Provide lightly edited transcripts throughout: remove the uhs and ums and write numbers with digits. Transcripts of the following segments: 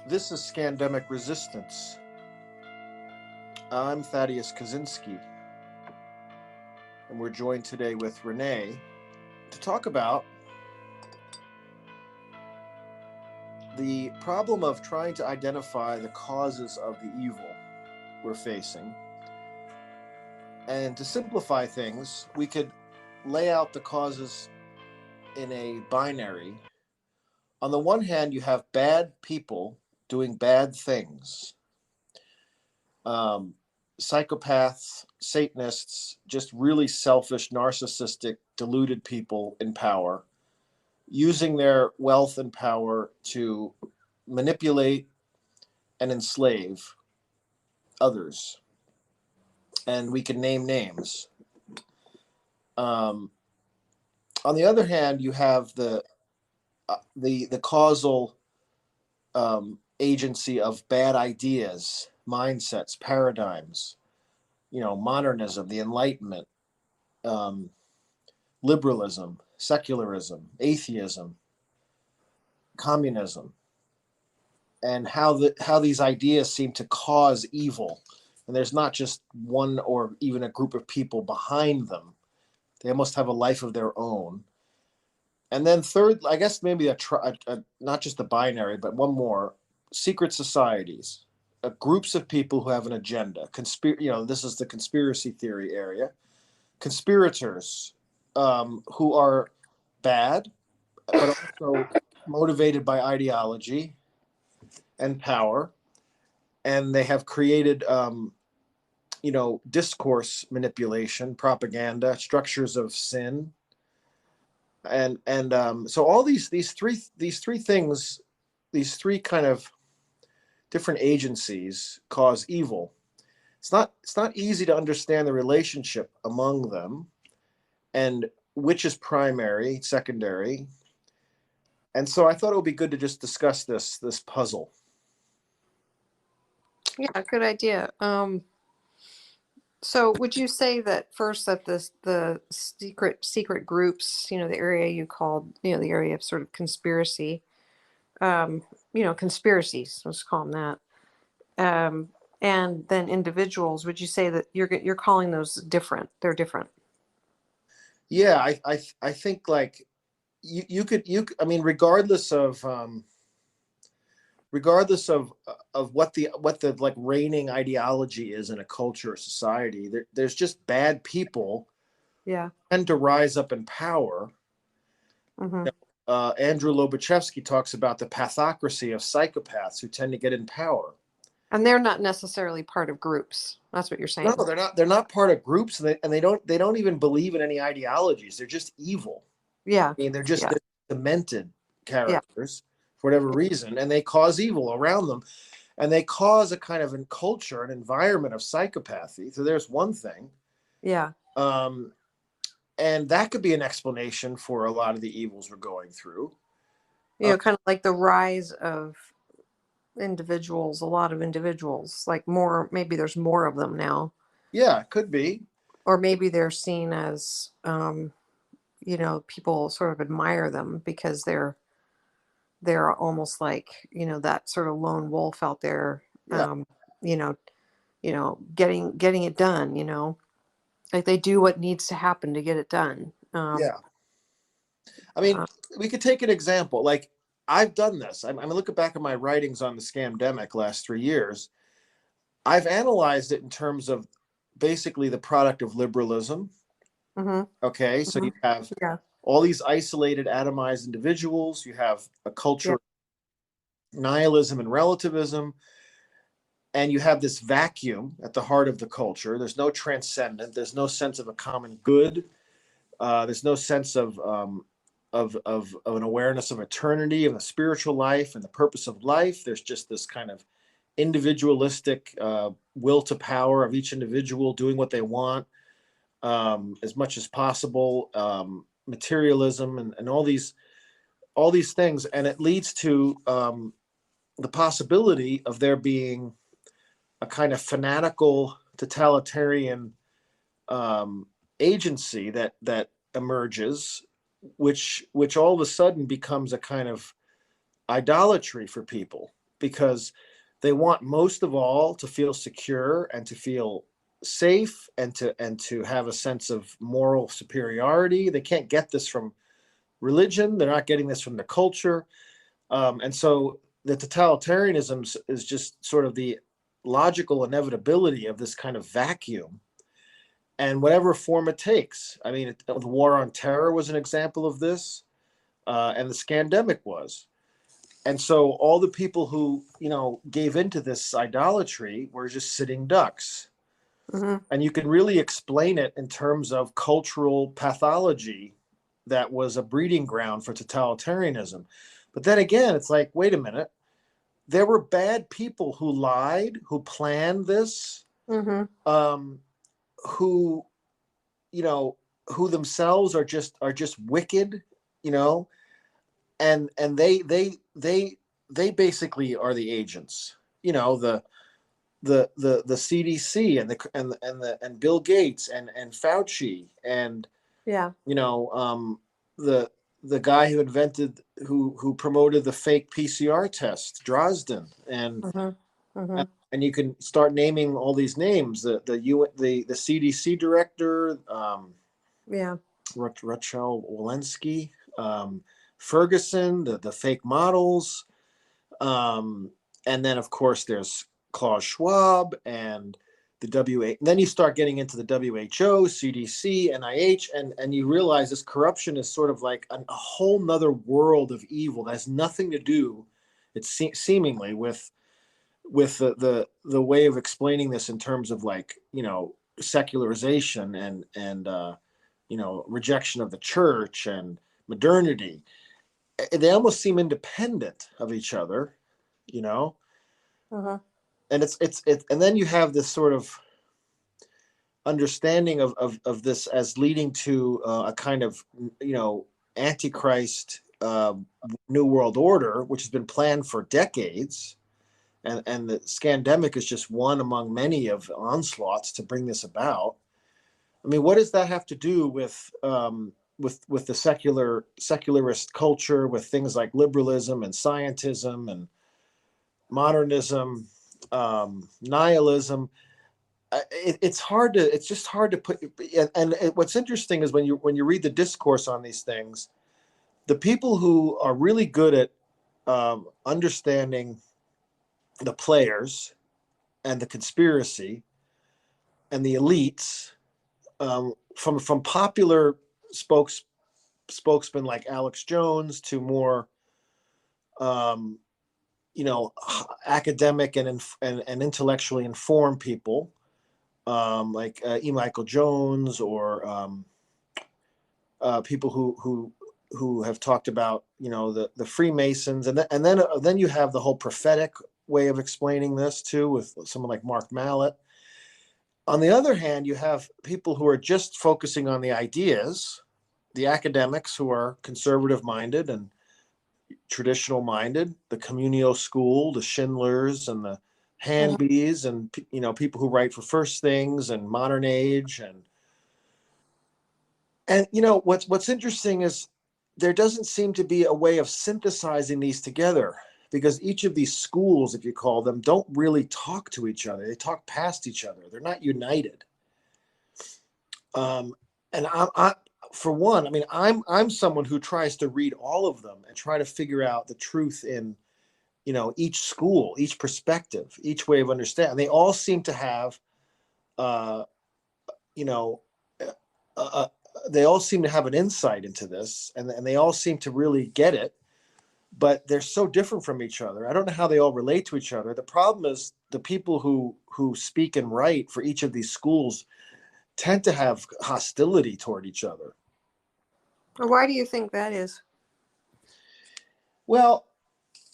This is Scandemic Resistance. I'm Thaddeus Kaczynski, and we're joined today with Renee to talk about the problem of trying to identify the causes of the evil we're facing. And to simplify things, we could lay out the causes in a binary. On the one hand, you have bad people doing bad things. Psychopaths, Satanists, just really selfish, narcissistic, deluded people in power, using their wealth and power to manipulate and enslave others. And we can name names. On the other hand, you have the causal agency of bad ideas, mindsets, paradigms, modernism, the Enlightenment, liberalism, secularism, atheism, communism, and how these ideas seem to cause evil. And there's not just one or even a group of people behind them. They almost have a life of their own. And then third, I guess maybe not just a binary, but one more: secret societies, groups of people who have an agenda. This is the conspiracy theory area. Conspirators who are bad, but also motivated by ideology and power, and they have created, discourse manipulation, propaganda, structures of sin. And so all these three things, these three kind of different agencies cause evil. It's not easy to understand the relationship among them, and which is primary, secondary. And so I thought it would be good to just discuss this puzzle. Yeah, good idea. So would you say that first that the secret groups, the area you called, the area of sort of conspiracy, conspiracies, let's call them that, and then individuals, would you say that you're calling those different? They're different. Yeah, I think like you could I mean, regardless of what the like reigning ideology is in a culture or society, there's just bad people. Yeah. Tend to rise up in power. Mm-hmm. Andrew Lobachevsky talks about the pathocracy of psychopaths who tend to get in power. And they're not necessarily part of groups. That's what you're saying. No, they're not. They're not part of groups, and they don't even believe in any ideologies. They're just evil. Yeah. I mean, they're just they're demented characters for whatever reason, and they cause evil around them, and they cause a kind of culture, an environment of psychopathy. So there's one thing. Yeah. And that could be an explanation for a lot of the evils we're going through. Kind of like the rise of individuals, a lot of individuals, like maybe there's more of them now. Yeah, it could be. Or maybe they're seen as, people sort of admire them because they're almost like, that sort of lone wolf out there, getting it done, like they do what needs to happen to get it done. I mean, we could take an example. Like, I've done this. I'm looking back at my writings on the scamdemic last 3 years. I've analyzed it in terms of basically the product of liberalism. Mm-hmm. Okay, so you have all these isolated, atomized individuals. You have a culture of nihilism and relativism. And you have this vacuum at the heart of the culture. There's no transcendent. There's no sense of a common good. There's no sense of an awareness of eternity, of the spiritual life and the purpose of life. There's just this kind of individualistic will to power of each individual doing what they want as much as possible, materialism and all these things. And it leads to the possibility of there being a kind of fanatical totalitarian agency that emerges, which all of a sudden becomes a kind of idolatry for people. because they want most of all to feel secure and to feel safe and to have a sense of moral superiority. They can't get this from religion. They're not getting this from the culture. And so the totalitarianism is just sort of the logical inevitability of this kind of vacuum, and whatever form it takes. I mean, the war on terror was an example of this, and the scandemic was. And so all the people who, gave into this idolatry were just sitting ducks. Mm-hmm. And you can really explain it in terms of cultural pathology that was a breeding ground for totalitarianism. But then again, it's like, wait a minute. There were bad people who lied, who planned this, Mm-hmm. who, you know, who themselves are just wicked, you know, and they basically are the agents, the CDC and Bill Gates and Fauci and Yeah. the guy who promoted the fake PCR test, Drosden, Mm-hmm. Mm-hmm. and you can start naming all these names, the CDC director, Yeah. Rachel Walensky, Ferguson, the fake models, um, and then of course there's Klaus Schwab and the WHO. And then you start getting into the WHO, CDC, NIH, and you realize this corruption is sort of like a whole nother world of evil that has nothing to do, seemingly, with the way of explaining this in terms of, like, secularization and rejection of the church and modernity. They almost seem independent of each other, you know Mm-hmm. and and then you have this sort of understanding of this as leading to a kind of, antichrist, new world order, which has been planned for decades. And the scandemic is just one among many of onslaughts to bring this about. I mean, what does that have to do with the secularist culture, with things like liberalism and scientism and modernism, nihilism? It's just hard to put. And what's interesting is when you read the discourse on these things, the people who are really good at understanding the players and the conspiracy and the elites, from popular spokesmen like Alex Jones to more, um, academic and intellectually informed people, like E. Michael Jones, or people who have talked about, the Freemasons, and then you have the whole prophetic way of explaining this too, with someone like Mark Mallet. On the other hand, you have people who are just focusing on the ideas, the academics who are conservative minded and traditional minded, the communio school, the Schindlers and the Mm-hmm. Hanbys, and people who write for First Things and Modern Age, and what's interesting is there doesn't seem to be a way of synthesizing these together, because each of these schools, if you call them, don't really talk to each other. They talk past each other. They're not united. And for one, I mean, I'm someone who tries to read all of them and try to figure out the truth in, each school, each perspective, each way of understanding. They all seem to have, uh, you know, uh, uh, they all seem to have an insight into this, and they all seem to really get it. But they're so different from each other. I don't know how they all relate to each other. The problem is the people who speak and write for each of these schools tend to have hostility toward each other. Why do you think that is? Well,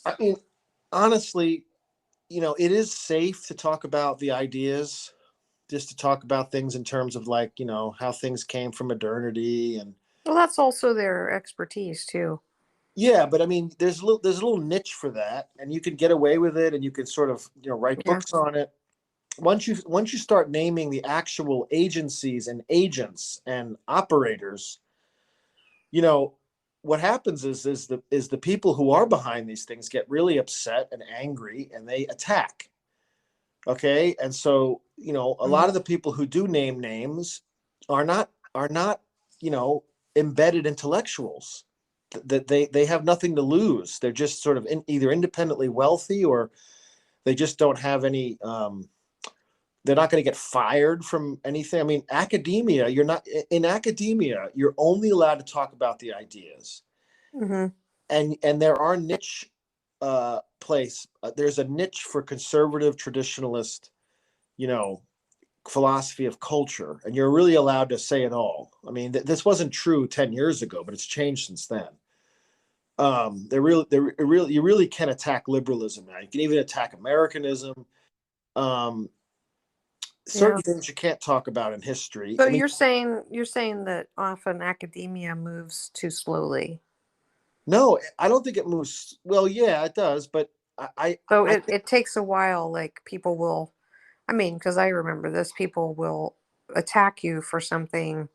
I mean, honestly, it is safe to talk about the ideas, just to talk about things in terms of, like, how things came from modernity. And Well, that's also their expertise too. yeah, but I mean, there's a little niche for that, and you can get away with it, and you can sort of, write Yeah. books on it. Once you start naming the actual agencies and agents and operators, you know what happens is the people who are behind these things get really upset and angry, and they attack. Okay, and so a Mhm. lot of the people who do name names are not embedded intellectuals. That they have nothing to lose. They're just sort of either independently wealthy, or they just don't have any. They're not going to get fired from anything. I mean, academia. You're not in academia. You're only allowed to talk about the ideas, Mhm. and there are niche place. There's a niche for conservative traditionalist, you know, philosophy of culture, and you're really allowed to say it all. I mean, this wasn't true 10 years ago, but it's changed since then. You really can attack liberalism now. You can even attack Americanism. Um, Yeah. certain things you can't talk about in history. So I mean, you're saying that often academia moves too slowly. no, I don't think it moves. Well, yeah, it does, but So I it takes a while. Like people will, I mean, because I remember this, people will attack you for something,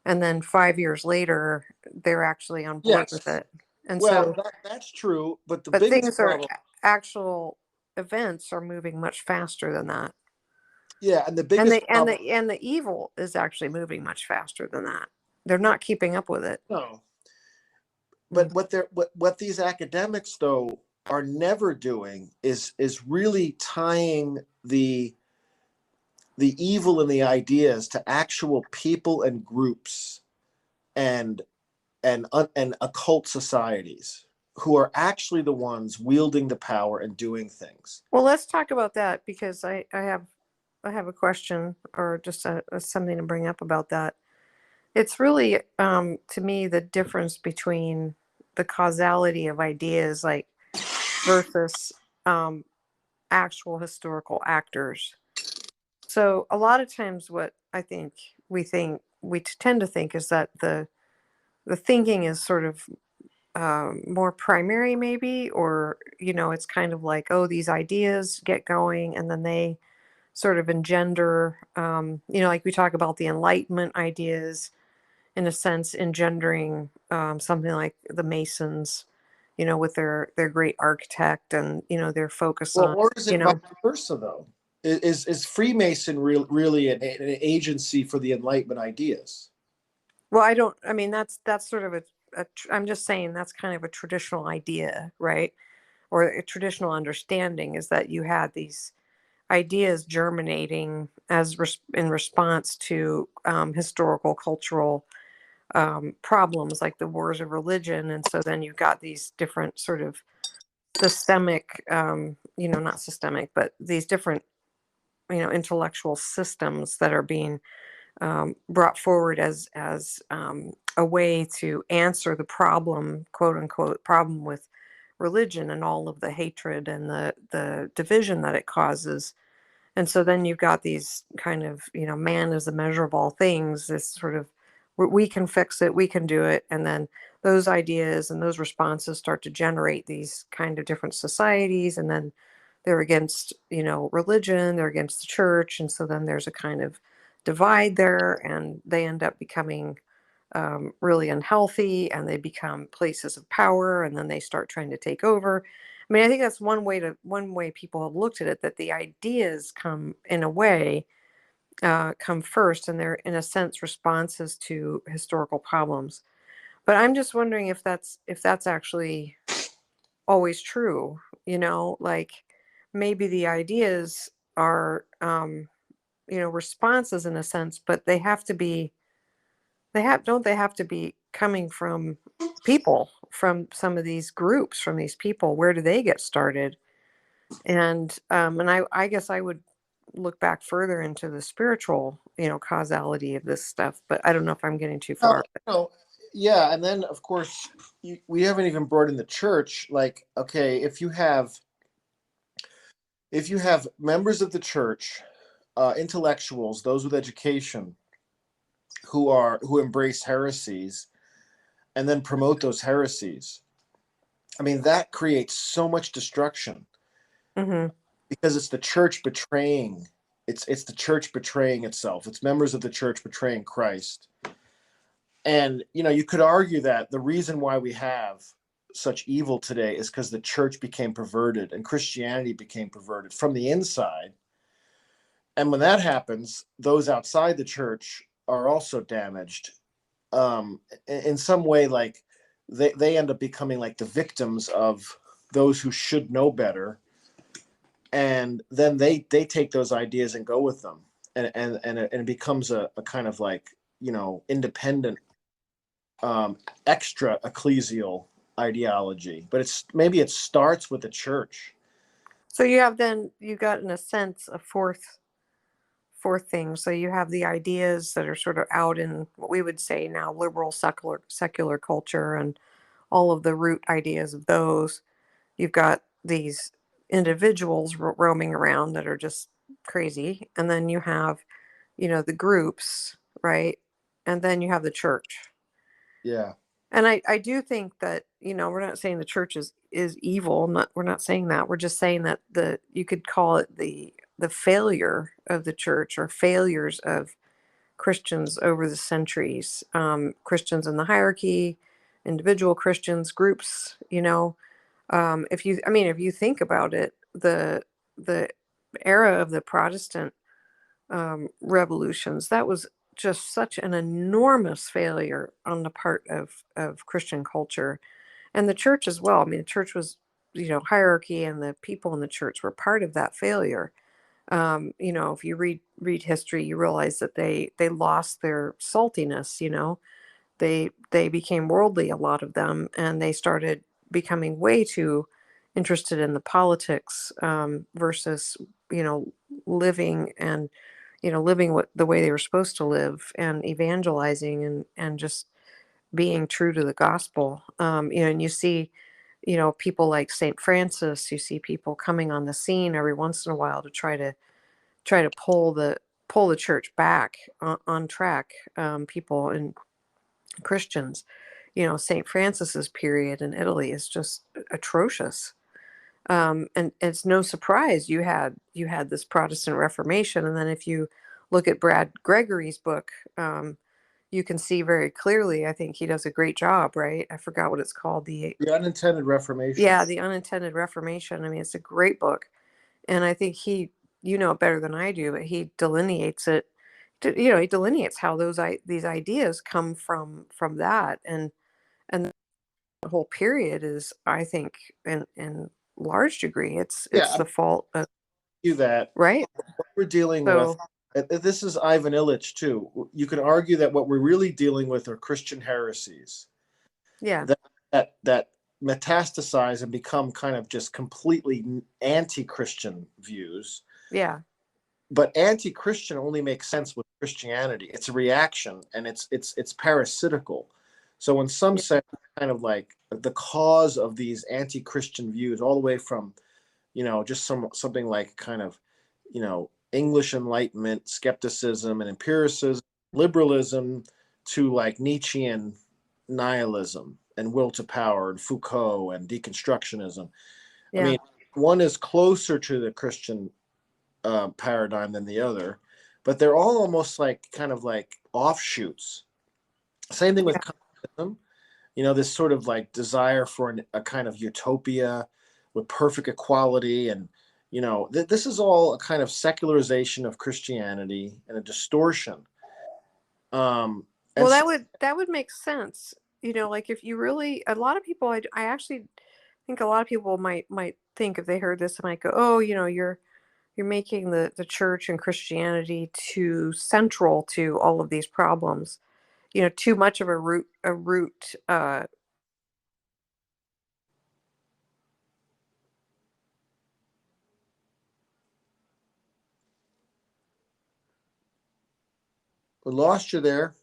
and then 5 years later, they're actually on board with yes. it. And Well, so, that's true, but the but biggest things are problem, actual events are moving much faster than that. yeah, and the And biggest problem, the evil is actually moving much faster than that. They're not keeping up with it. no, Mm. but what these academics though are never doing is really tying the evil in the ideas to actual people and groups, and and occult societies who are actually the ones wielding the power and doing things. Well, let's talk about that because I have a question or just something to bring up about that. It's really to me the difference between the causality of ideas like versus um, actual historical actors. So a lot of times, what I think we tend to think is that the thinking is sort of more primary, maybe, or it's kind of like, oh, these ideas get going, and then they sort of engender, like we talk about the Enlightenment ideas, in a sense, engendering something like the Masons, with their great architect and their focus Well, on, or is you it vice know. versa though? Is Freemason really an agency for the Enlightenment ideas? Well, I don't. I mean, that's sort of I'm just saying that's kind of a traditional idea, right? Or a traditional understanding is that you had these ideas germinating in response to historical, cultural problems like the wars of religion, and so then you've got these different sort of systemic, not systemic, but these different, intellectual systems that are being brought forward as a way to answer the problem, quote unquote, problem with religion and all of the hatred and the division that it causes. And so then you've got these kind of, man is the measure of all things, this sort of, we can fix it, we can do it. And then those ideas and those responses start to generate these kind of different societies. And then they're against, religion, they're against the church. And so then there's a kind of divide there, and they end up becoming really unhealthy, and they become places of power, and then they start trying to take over. I mean, I think that's one way people have looked at it, that the ideas come in a way come first, and they're in a sense responses to historical problems. But I'm just wondering if that's actually always true. Like maybe the ideas are responses in a sense, but they have to be coming from people, from some of these groups, from these people. Where do they get started? And I guess I would look back further into the spiritual, causality of this stuff, but I don't know if I'm getting too Well, far. yeah, and then of course we haven't even brought in the church. Like, okay, if you have members of the church, intellectuals, those with education, who embrace heresies and then promote those heresies, I mean, that creates so much destruction, Hmm. because it's the church betraying. It's the church betraying itself. It's members of the church betraying Christ. And you could argue that the reason why we have such evil today is because the church became perverted and Christianity became perverted from the inside. And when that happens, those outside the church are also damaged, in some way. Like they end up becoming like the victims of those who should know better, and then they take those ideas and go with them, and it becomes a kind of like independent, extra ecclesial ideology. But maybe it starts with the church. So you got in a sense a fourth thing. So you have the ideas that are sort of out in what we would say now liberal secular culture, and all of the root ideas of those. You've got these individuals roaming around that are just crazy, and then you have the groups, right? And then you have the church. Yeah. And I do think that, we're not saying the church is evil. We're not saying that. We're just saying that you could call it the failure of the church, or failures of Christians over the centuries. Christians in the hierarchy, individual Christians, groups. If you think about it, the era of the Protestant revolutions, that was just such an enormous failure on the part of Christian culture, and the church as well. I mean, the church was, hierarchy, and the people in the church were part of that failure. If you read history, you realize that they lost their saltiness. They became worldly, a lot of them, and they started becoming way too interested in the politics, versus living, and living the way they were supposed to live, and evangelizing, and just being true to the gospel. And you see people like Saint Francis. You see people coming on the scene every once in a while to try to pull the church back on track. People and Christians. Saint Francis's period in Italy is just atrocious. And it's no surprise you had this Protestant Reformation, and then if you look at Brad Gregory's book, you can see very clearly. I think he does a great job, right? I forgot what it's called. The unintended reformation. Yeah, the Unintended Reformation. I mean, it's a great book, and I think you know it better than I do, but he delineates it. He delineates how these ideas come from that, and the whole period is, I think, in large degree, it's Yeah, the fault of, you that right. what we're dealing with. So This is Ivan Illich too. You could argue that what we're really dealing with are Christian heresies yeah, that metastasize and become kind of just completely anti-Christian views. yeah, But anti-Christian only makes sense with Christianity. It's a reaction, and it's parasitical. So in some yeah, sense, kind of like the cause of these anti-Christian views, all the way from just something like kind of English Enlightenment skepticism and empiricism, liberalism, to like Nietzschean nihilism and will to power and Foucault and deconstructionism. I yeah, mean, one is closer to the Christian paradigm than the other, but they're all almost like kind of like offshoots. Same thing with yeah, communism. This sort of like desire for a kind of utopia with perfect equality, and this is all a kind of secularization of Christianity and a distortion. And well, so, that would make sense. Like, if you really, a lot of people, I actually think a lot of people might think, if they heard this, they might go, oh, you're making the church and Christianity too central to all of these problems. Too much of a root. we lost you there.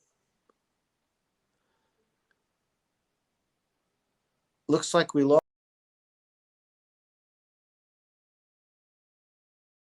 Looks like we lost.